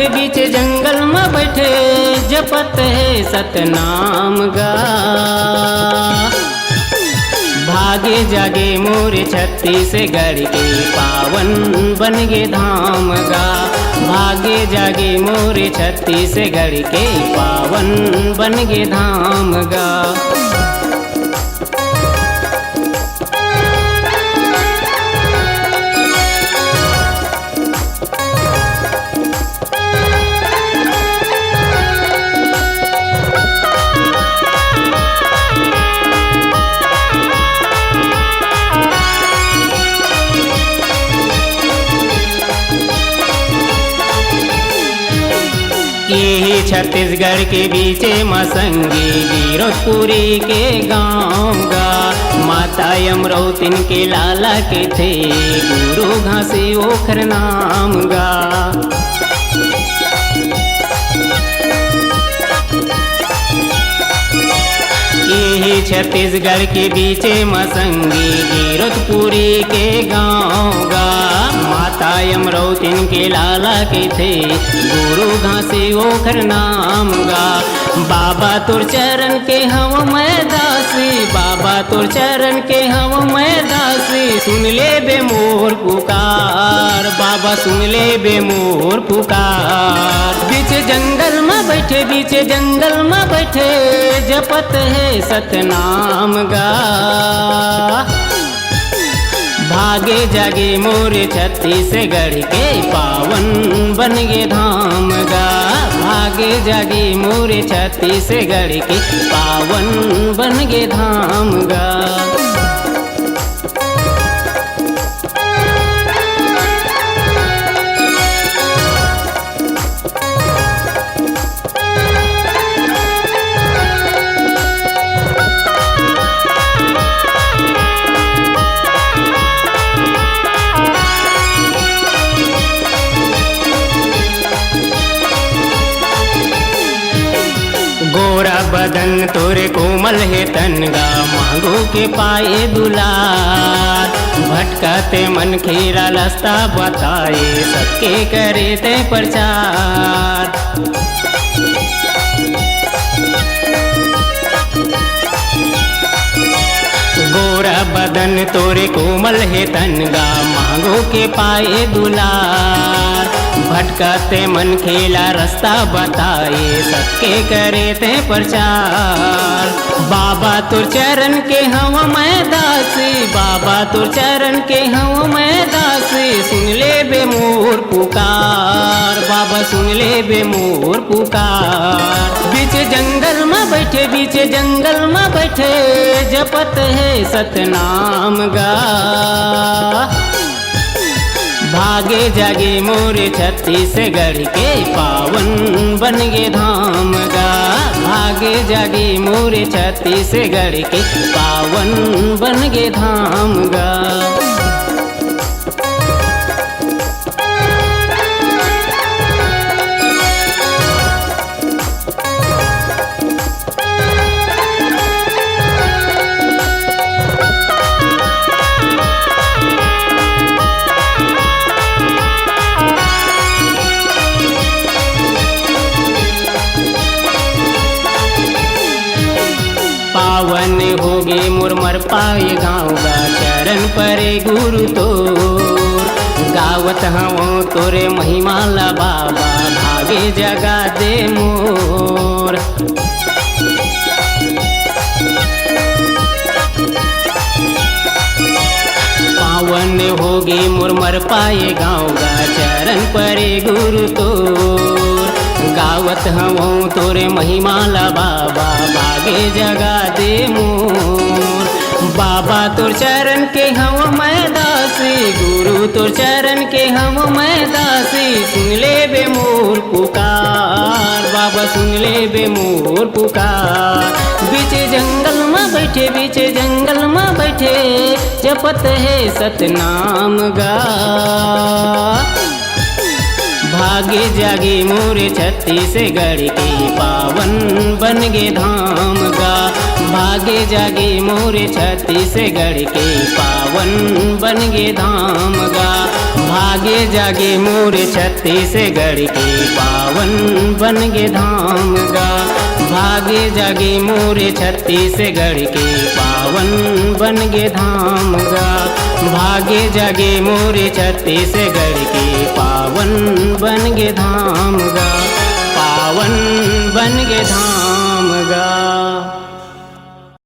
बैठे बीच जंगल में बैठे जपत है सतनाम गा। भागे जागे मोरे छत्तीसगढ़ के पावन बन गे धाम गा। भागे जागे मोरे छत्तीसगढ़ के पावन बन गे धाम गा। यही छत्तीसगढ़ के बीचे मसंगी गिरोधपुरी के गाँव गा। माता यमरौतिन के लाला के थे गुरु घासी ओखर नाम गा। यही छत्तीसगढ़ के बीचे मसंगी गिरोधपुरी के गाँव गा। माता यमरौतिन के लाला के थे गुरु घासी ओखर नाम गा। बाबा तोर चरण के हम मैं दासी, बाबा तोर चरण के हम मैं दासी। सुन ले बे मोर पुकार, बाबा सुन ले बे मोर पुकार। बीच जंगल में बैठे बीच जंगल में बैठे जपत है सतनाम गा। भागे जागे मोरे छत्तीसगढ़ के पावन बन गे धाम गा। भागे जागे मोरे छत्तीसगढ़ के पावन बन गे धाम गा। गोरा बदन तोरे कोमल है तनगा, मांगो के पाए दुलार। भटकाते मन खीरा रास्ता बताए, सबके करे ते प्रचार। गोरा बदन तोरे कोमल है तनगा, मांगो के पाए दुलार। भटकाते मन खेला रास्ता बताए, सबके करे ते प्रचार। बाबा तोर चरण के हम मैं दासी, बाबा तोर चरण के हम मैं दासी। सुन ले बे मोर पुकार, बाबा सुन ले बे मोर पुकार। बीच जंगल में बैठे बीच जंगल में बैठे जपत है सतनाम गा। भागे जागे मोरे छत्तीसगढ़ के पावन बन गे धाम गा। भागे जागे मोरे छत्तीसगढ़ के पावन बन गे धाम गा। पावन होगे मुरमर पाए गाँव गा, चरण परे गुरु तोर। गावत हूँ तोरे महिमा ला बाबा, भागे जगा दे मोर। पावन होगे मुरमर पाए गाँव गा, चरण परे गुरु तोर। गावत हूँ तोरे महिमा ला बाबा, भागे जगा दे मोर। बाबा तोर चरण के हम मैं दासी, गुरु तोर चरण के हम मैं दासी। सुन ले बे मोर पुकार, बाबा सुन ले बे मोर पुकार। बीच जंगल में बैठे बीच जंगल में बैठे जपत है सतनाम गा। भागे जागे मोरे छत्तीसगढ़ के पावन बन गे धाम गा। भागे जागे मोरे छत्तीसगढ़ के पावन बन गे धाम गा। भागे भागे जागे मोरे छत्तीसगढ़ के पावन बन गे धाम गा। भागे जागे मोरे छत्तीसगढ़ के पावन बन गे धाम गा। भागे जागे मोरे छत्तीसगढ़ के पावन बन गे धाम गा। पावन बन गे धाम गा।